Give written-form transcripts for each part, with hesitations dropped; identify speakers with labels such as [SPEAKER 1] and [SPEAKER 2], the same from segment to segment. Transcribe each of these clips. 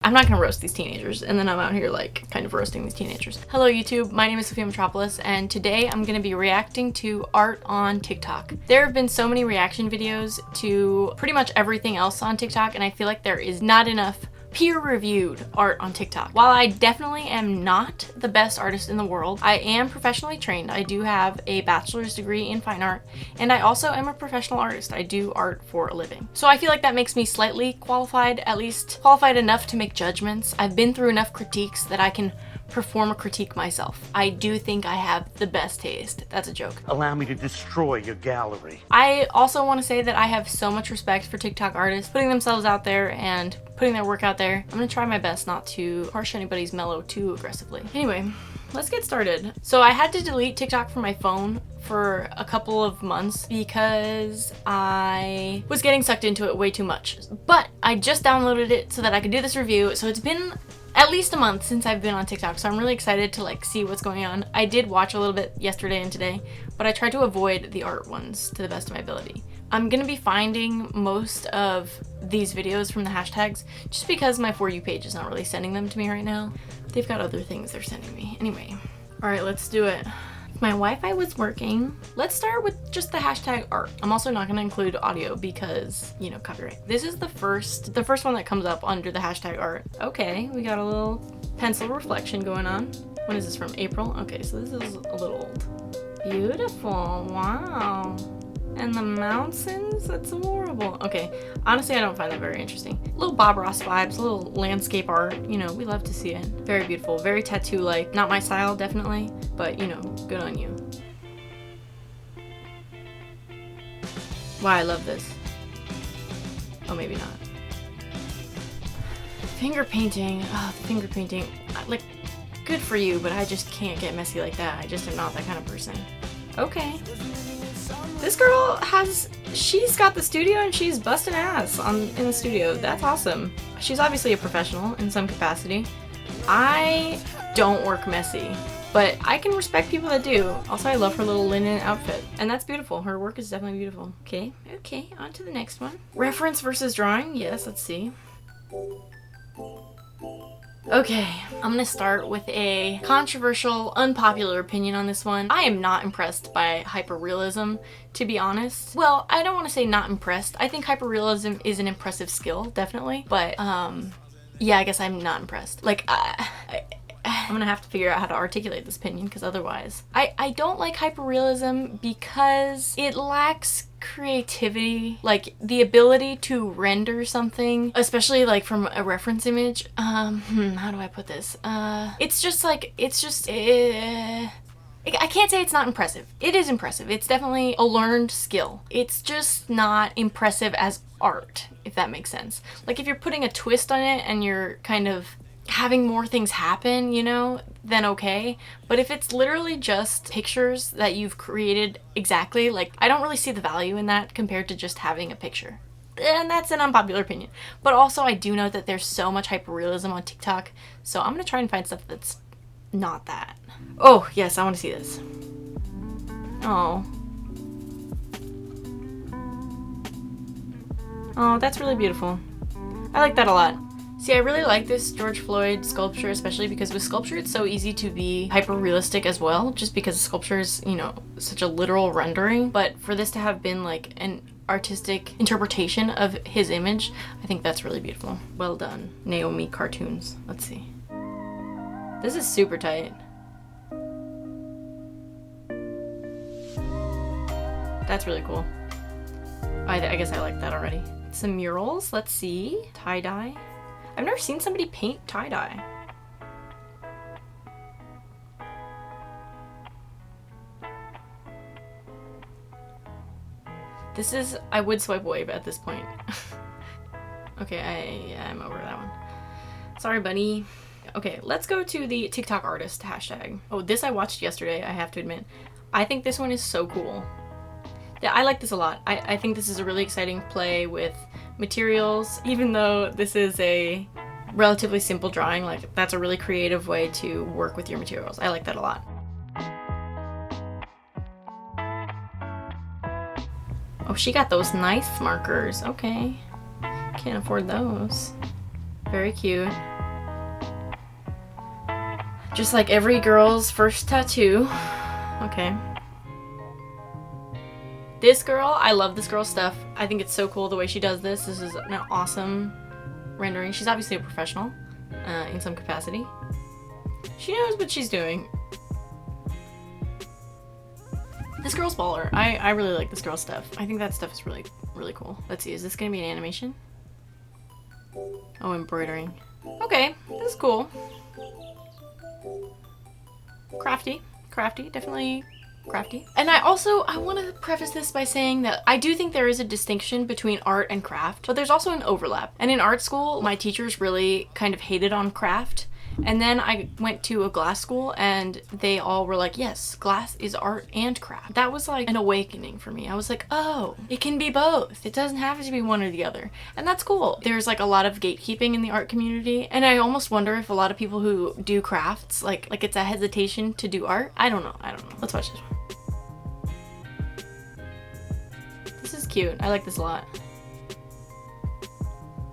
[SPEAKER 1] I'm not gonna roast these teenagers, and then I'm out here like kind of roasting these teenagers. Hello YouTube, my name is Sophia Mitropoulos, and today I'm gonna be reacting to art on TikTok. There have been so many reaction videos to pretty much everything else on TikTok, and I feel like there is not enough peer-reviewed art on TikTok. While I definitely am not the best artist in the world, I am professionally trained. I do have a bachelor's degree in fine art, and I also am a professional artist. I do art for a living. So I feel like that makes me slightly qualified, at least qualified enough to make judgments. I've been through enough critiques that I can perform a critique myself. I do think I have the best taste. That's a joke.
[SPEAKER 2] Allow me to destroy your gallery.
[SPEAKER 1] I also want to say that I have so much respect for TikTok artists putting themselves out there and putting their work out there. I'm gonna try my best not to harsh anybody's mellow too aggressively. Anyway, let's get started. So I had to delete TikTok from my phone for a couple of months because I was getting sucked into it way too much. But I just downloaded it so that I could do this review. So it's been at least a month since I've been on TikTok, so I'm really excited to like see what's going on. I did watch a little bit yesterday and today, but I tried to avoid the art ones to the best of my ability. I'm gonna be finding most of these videos from the hashtags just because my For You page is not really sending them to me right now. They've got other things they're sending me. Anyway, all right, let's do it. My Wi-Fi was working. Let's start with just the hashtag art. I'm also not gonna include audio because, you know, copyright. This is the first one that comes up under the hashtag art. Okay, we got a little pencil reflection going on. When is this from? April? Okay, so this is a little old. Beautiful, wow. And the mountains, that's adorable. Okay, honestly, I don't find that very interesting. Little Bob Ross vibes, a little landscape art. You know, we love to see it. Very beautiful, very tattoo-like. Not my style, definitely, but you know, good on you. Wow, I love this. Oh, maybe not. Finger painting, oh, finger painting. Like, good for you, but I just can't get messy like that. I just am not that kind of person. Okay. This girl she's got the studio and she's busting ass in the studio. That's awesome. She's obviously a professional in some capacity. I don't work messy, but I can respect people that do. Also, I love her little linen outfit, and that's beautiful. Her work is definitely beautiful. Okay, on to the next one. Reference versus drawing. Yes, let's see. Okay, I'm gonna start with a controversial, unpopular opinion on this one. I am not impressed by hyperrealism, to be honest. Well, I don't want to say not impressed. I think hyperrealism is an impressive skill, definitely. But, yeah, I guess I'm not impressed. Like, I'm gonna have to figure out how to articulate this opinion, because otherwise. I don't like hyperrealism because it lacks creativity, like the ability to render something, especially like from a reference image. How do I put this? I can't say it's not impressive. It is impressive. It's definitely a learned skill. It's just not impressive as art, if that makes sense. Like if you're putting a twist on it and you're kind of having more things happen, you know, then okay. But if it's literally just pictures that you've created exactly, like, I don't really see the value in that compared to just having a picture. And that's an unpopular opinion. But also, I do know that there's so much hyperrealism on TikTok, so I'm gonna try and find stuff that's not that. Oh, yes, I want to see this. Oh. Oh, that's really beautiful. I like that a lot. See, I really like this George Floyd sculpture, especially because with sculpture it's so easy to be hyper-realistic as well, just because sculpture is, you know, such a literal rendering. But for this to have been like an artistic interpretation of his image, I think that's really beautiful. Well done, Naomi Cartoons. Let's see. This is super tight. That's really cool. I guess I like that already. Some murals, let's see. Tie-dye. I've never seen somebody paint tie-dye. This is, I would swipe away at this point. Okay, I'm over that one. Sorry, buddy. Okay, let's go to the TikTok artist hashtag. Oh, this I watched yesterday, I have to admit. I think this one is so cool. Yeah, I like this a lot. I think this is a really exciting play with materials, even though this is a relatively simple drawing. Like, that's a really creative way to work with your materials. I like that a lot. Oh, she got those nice markers. Okay. Can't afford those. Very cute. Just like every girl's first tattoo. Okay. This girl, I love this girl's stuff. I think it's so cool the way she does this. This is an awesome rendering. She's obviously a professional in some capacity. She knows what she's doing. This girl's baller. I really like this girl's stuff. I think that stuff is really, really cool. Let's see, is this gonna be an animation? Oh, embroidering. Okay, this is cool. Crafty, definitely crafty. And I want to preface this by saying that I do think there is a distinction between art and craft, but there's also an overlap. And in art school, my teachers really kind of hated on craft. And then I went to a glass school and they all were like, yes, glass is art and craft. That was like an awakening for me. I was like, oh, it can be both. It doesn't have to be one or the other. And that's cool. There's like a lot of gatekeeping in the art community. And I almost wonder if a lot of people who do crafts, like it's a hesitation to do art. I don't know. Let's watch this one. This is cute. I like this a lot.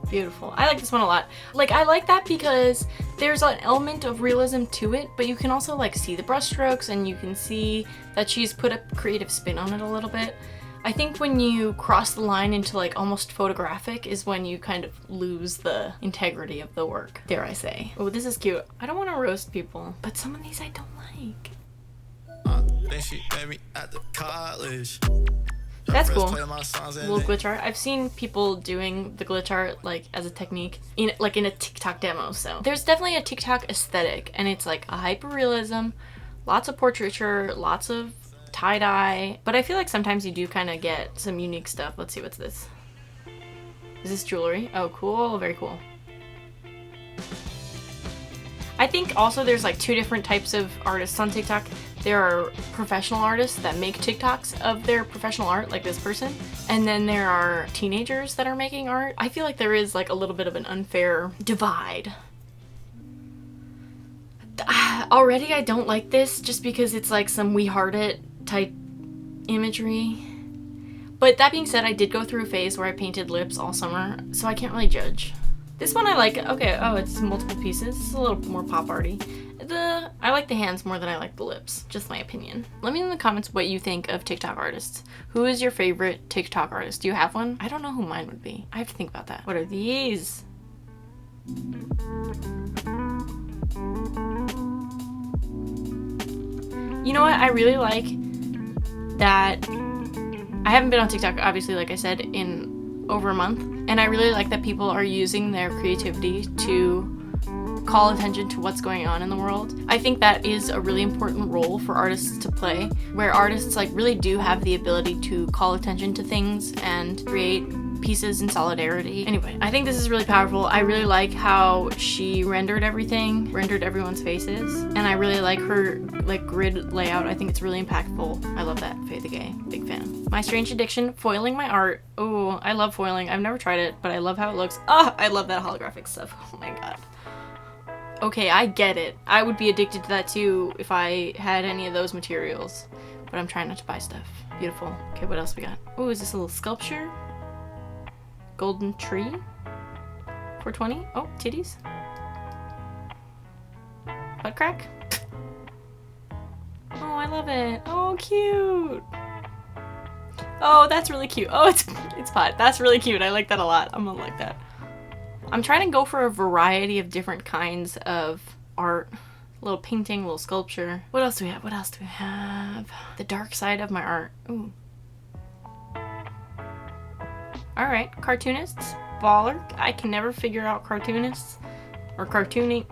[SPEAKER 1] Beautiful. I like this one a lot. Like, I like that because there's an element of realism to it, but you can also like see the brushstrokes and you can see that she's put a creative spin on it a little bit. I think when you cross the line into like almost photographic is when you kind of lose the integrity of the work, dare I say. Oh, this is cute. I don't want to roast people, but some of these I don't like.
[SPEAKER 3] Then she met me at the college.
[SPEAKER 1] That's cool. Little glitch art. I've seen people doing the glitch art like as a technique in a TikTok demo. So there's definitely a TikTok aesthetic, and it's like a hyperrealism, lots of portraiture, lots of tie-dye. But I feel like sometimes you do kind of get some unique stuff. Let's see, what's this? Is this jewelry? Oh, cool. Very cool. I think also there's like two different types of artists on TikTok. There are professional artists that make TikToks of their professional art, like this person. And then there are teenagers that are making art. I feel like there is like a little bit of an unfair divide. Already I don't like this just because it's like some We Heart It type imagery. But that being said, I did go through a phase where I painted lips all summer, so I can't really judge. This one I like. Okay, oh, it's multiple pieces. It's a little more pop arty. I like the hands more than I like the lips. Just my opinion. Let me know in the comments what you think of TikTok artists. Who is your favorite TikTok artist? Do you have one? I don't know who mine would be. I have to think about that. What are these? You know what? I really like that. I haven't been on TikTok, obviously, like I said, in over a month. And I really like that people are using their creativity to call attention to what's going on in the world. I think that is a really important role for artists to play, where artists like really do have the ability to call attention to things and create pieces in solidarity. Anyway, I think this is really powerful. I really like how she rendered everything, rendered everyone's faces, and I really like her like grid layout. I think it's really impactful. I love that. Faye the Gay, big fan. My strange addiction, foiling my art. Oh, I love foiling. I've never tried it, but I love how it looks. Oh, I love that holographic stuff. Oh my god. Okay, I get it. I would be addicted to that too if I had any of those materials, but I'm trying not to buy stuff. Beautiful. Okay, what else we got? Oh, is this a little sculpture? Golden tree? 420? Oh, titties. Butt crack? Oh, I love it. Oh, cute. Oh, that's really cute. Oh, it's pot. That's really cute. I like that a lot. I'm gonna like that. I'm trying to go for a variety of different kinds of art. A little painting, a little sculpture. What else do we have? What else do we have? The dark side of my art. Ooh. Alright, cartoonists. Baller. I can never figure out cartoonists. Or cartoons.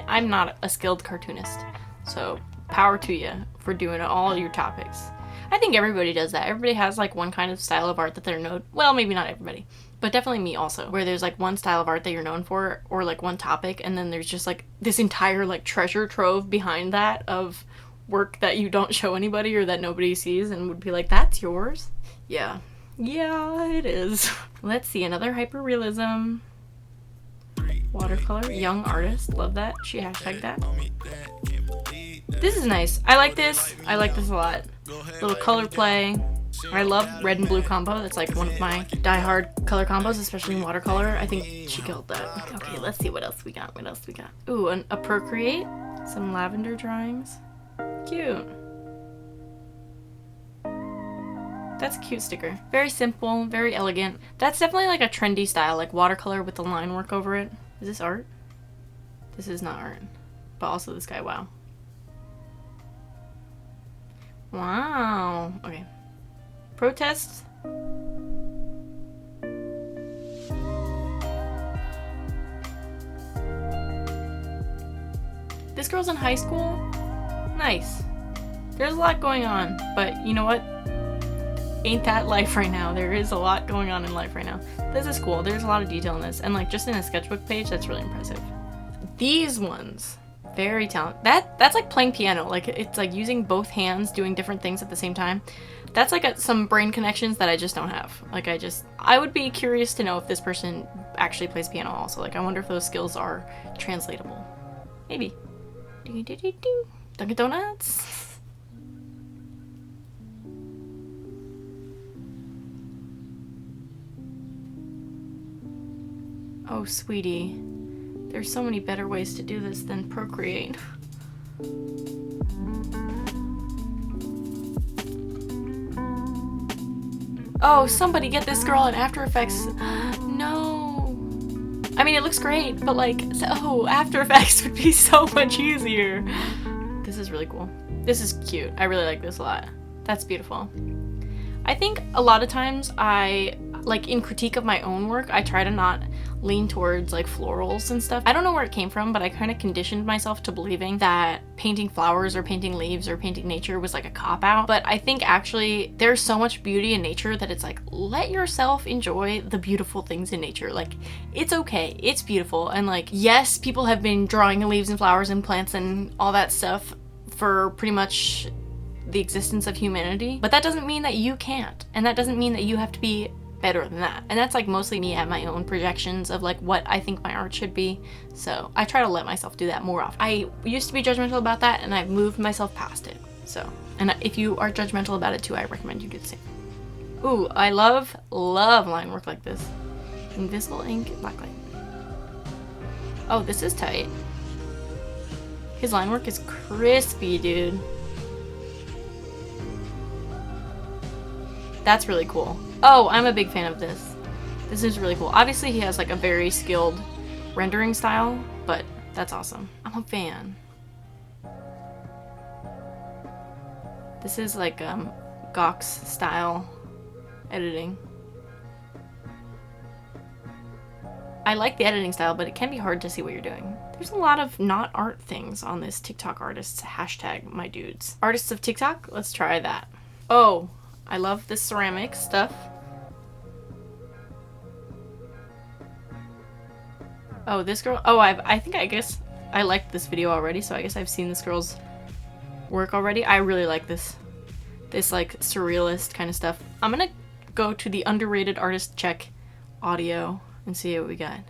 [SPEAKER 1] I'm not a skilled cartoonist. So, power to you for doing all your topics. I think everybody does that. Everybody has like one kind of style of art that they're known. Well, maybe not everybody, but definitely me also. Where there's like one style of art that you're known for, or like one topic, and then there's just like this entire like treasure trove behind that of work that you don't show anybody or that nobody sees and would be like, that's yours? Yeah. Yeah, it is. Let's see, another hyperrealism. Watercolor, young artist. Love that. She hashtagged that. This is nice. I like this. I like this a lot. Little color play. I love red and blue combo. That's like one of my die-hard color combos, especially in watercolor. I think she killed that. Okay, let's see what else we got. What else we got? Ooh, a Procreate. Some lavender drawings. Cute. That's a cute sticker. Very simple, very elegant. That's definitely like a trendy style, like watercolor with the line work over it. Is this art? This is not art. But also this guy, wow. Wow. Okay. Protests. This girl's in high school? Nice. There's a lot going on, but you know what? Ain't that life right now? There is a lot going on in life right now. This is cool. There's a lot of detail in this, and like just in a sketchbook page, that's really impressive. These ones, very talented. That's like playing piano. Like it's like using both hands, doing different things at the same time. That's like some brain connections that I just don't have. Like I would be curious to know if this person actually plays piano also. Like I wonder if those skills are translatable. Maybe. Dunkin' Donuts. Oh, sweetie. There's so many better ways to do this than Procreate. Oh, somebody get this girl in After Effects. No. I mean, it looks great, but like, After Effects would be so much easier. This is really cool. This is cute. I really like this a lot. That's beautiful. I think a lot of times like in critique of my own work, I try to not lean towards like florals and stuff. I don't know where it came from, but I kind of conditioned myself to believing that painting flowers or painting leaves or painting nature was like a cop-out. But I think actually there's so much beauty in nature that it's like, let yourself enjoy the beautiful things in nature. Like, it's okay, it's beautiful. And like, yes, people have been drawing leaves and flowers and plants and all that stuff for pretty much the existence of humanity, but that doesn't mean that you can't, and that doesn't mean that you have to be better than that. And that's like mostly me at my own projections of like what I think my art should be. So I try to let myself do that more often. I used to be judgmental about that, and I've moved myself past it. So, and if you are judgmental about it too, I recommend you do the same. Ooh, I love line work like this. Invisible ink, blacklight. Oh, this is tight. His line work is crispy, dude. That's really cool. Oh, I'm a big fan of this. This is really cool. Obviously, he has like a very skilled rendering style, but that's awesome. I'm a fan. This is like Gox style editing. I like the editing style, but it can be hard to see what you're doing. There's a lot of not art things on this TikTok artists hashtag, my dudes. Artists of TikTok? Let's try that. Oh, I love the ceramic stuff. Oh, this girl. Oh, I guess I liked this video already, so I guess I've seen this girl's work already. I really like this like surrealist kind of stuff. I'm gonna go to the underrated artist check audio and see what we got.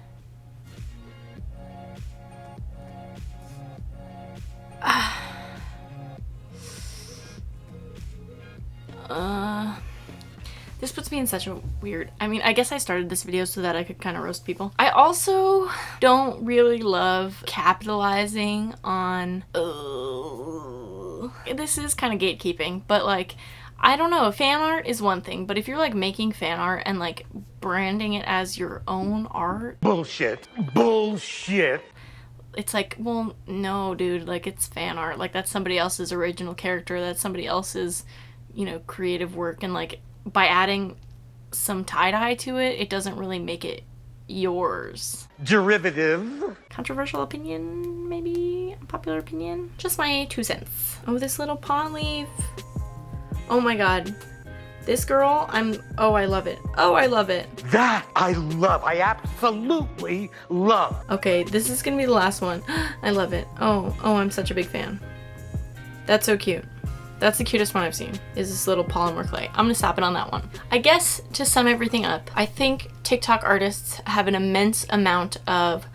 [SPEAKER 1] This puts me in such a weird... I mean, I guess I started this video so that I could kind of roast people. I also don't really love capitalizing on... This is kind of gatekeeping, but like, I don't know. Fan art is one thing, but if you're like making fan art and like branding it as your own art...
[SPEAKER 2] Bullshit. Bullshit.
[SPEAKER 1] It's like, well, no, dude. Like, it's fan art. Like, that's somebody else's original character. That's somebody else's, you know, creative work. And like, by adding some tie-dye to it, it doesn't really make it yours.
[SPEAKER 2] Derivative.
[SPEAKER 1] Controversial opinion, maybe? Popular opinion? Just my 2 cents. Oh, this little pawn leaf. Oh my god. This girl, oh, I love it. Oh, I love it.
[SPEAKER 2] That I love. I absolutely love.
[SPEAKER 1] Okay, this is gonna be the last one. I love it. Oh, I'm such a big fan. That's so cute. That's the cutest one I've seen, is this little polymer clay. I'm gonna stop it on that one. I guess to sum everything up, I think TikTok artists have an immense amount of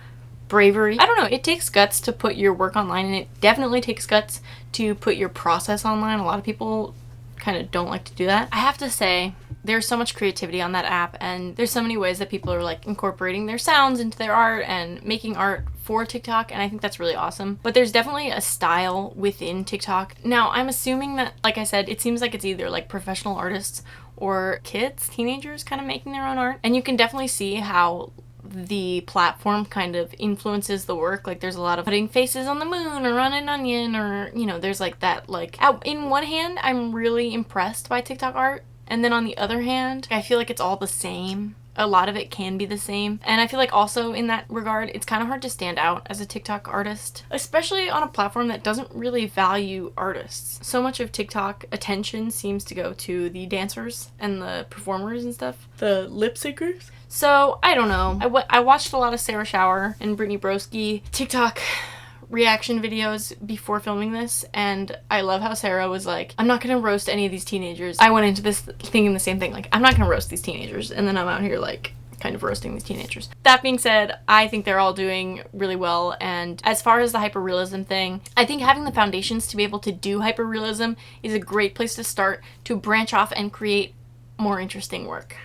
[SPEAKER 1] bravery. I don't know, it takes guts to put your work online, and it definitely takes guts to put your process online. A lot of people kind of don't like to do that. I have to say, there's so much creativity on that app, and there's so many ways that people are like incorporating their sounds into their art and making art for TikTok, and I think that's really awesome. But there's definitely a style within TikTok. Now, I'm assuming that, like I said, it seems like it's either like professional artists or kids, teenagers kind of making their own art. And you can definitely see how the platform kind of influences the work. Like there's a lot of putting faces on the moon or on an onion, or, you know, there's like that, like, in one hand, I'm really impressed by TikTok art. And then on the other hand, I feel like it's all the same. A lot of it can be the same. And I feel like also in that regard, it's kind of hard to stand out as a TikTok artist, especially on a platform that doesn't really value artists. So much of TikTok attention seems to go to the dancers and the performers and stuff. The lip syncers. So I don't know. I watched a lot of Sarah Shower and Brittany Broski TikTok reaction videos before filming this, and I love how Sarah was like, I'm not gonna roast any of these teenagers. I went into this thinking the same thing, like, I'm not gonna roast these teenagers, and then I'm out here like kind of roasting these teenagers. That being said, I think they're all doing really well, and as far as the hyperrealism thing, I think having the foundations to be able to do hyperrealism is a great place to start to branch off and create more interesting work.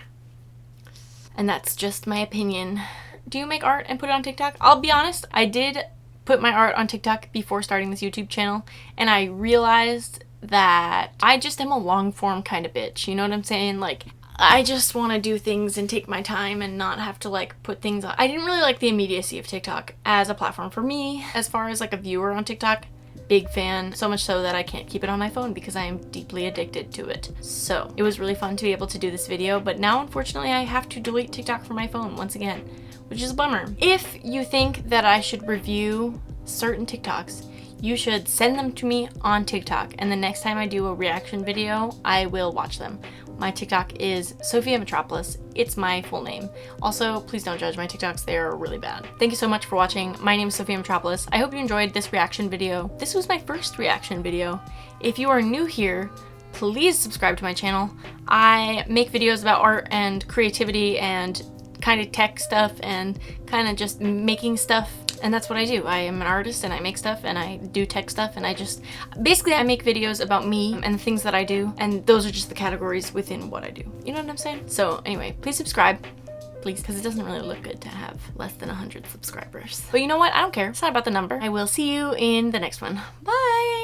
[SPEAKER 1] And that's just my opinion. Do you make art and put it on TikTok? I'll be honest, I did put my art on TikTok before starting this YouTube channel, and I realized that I just am a long form kind of bitch, you know what I'm saying? Like, I just want to do things and take my time and not have to like put things on. I didn't really like the immediacy of TikTok as a platform for me. As far as like a viewer on TikTok, big fan, so much so that I can't keep it on my phone because I am deeply addicted to it. So it was really fun to be able to do this video, but now unfortunately I have to delete TikTok from my phone once again, which is a bummer. If you think that I should review certain TikToks, you should send them to me on TikTok, and the next time I do a reaction video, I will watch them. My TikTok is Sophia Mitropoulos. It's my full name. Also, please don't judge my TikToks. They're really bad. Thank you so much for watching. My name is Sophia Mitropoulos. I hope you enjoyed this reaction video. This was my first reaction video. If you are new here, please subscribe to my channel. I make videos about art and creativity and kind of tech stuff and kind of just making stuff, and that's what I do. I am an artist and I make stuff and I do tech stuff, and basically I make videos about me and the things that I do, and those are just the categories within what I do. You know what I'm saying? So anyway, please subscribe, please, because it doesn't really look good to have less than 100 subscribers. But you know what? I don't care. It's not about the number. I will see you in the next one. Bye!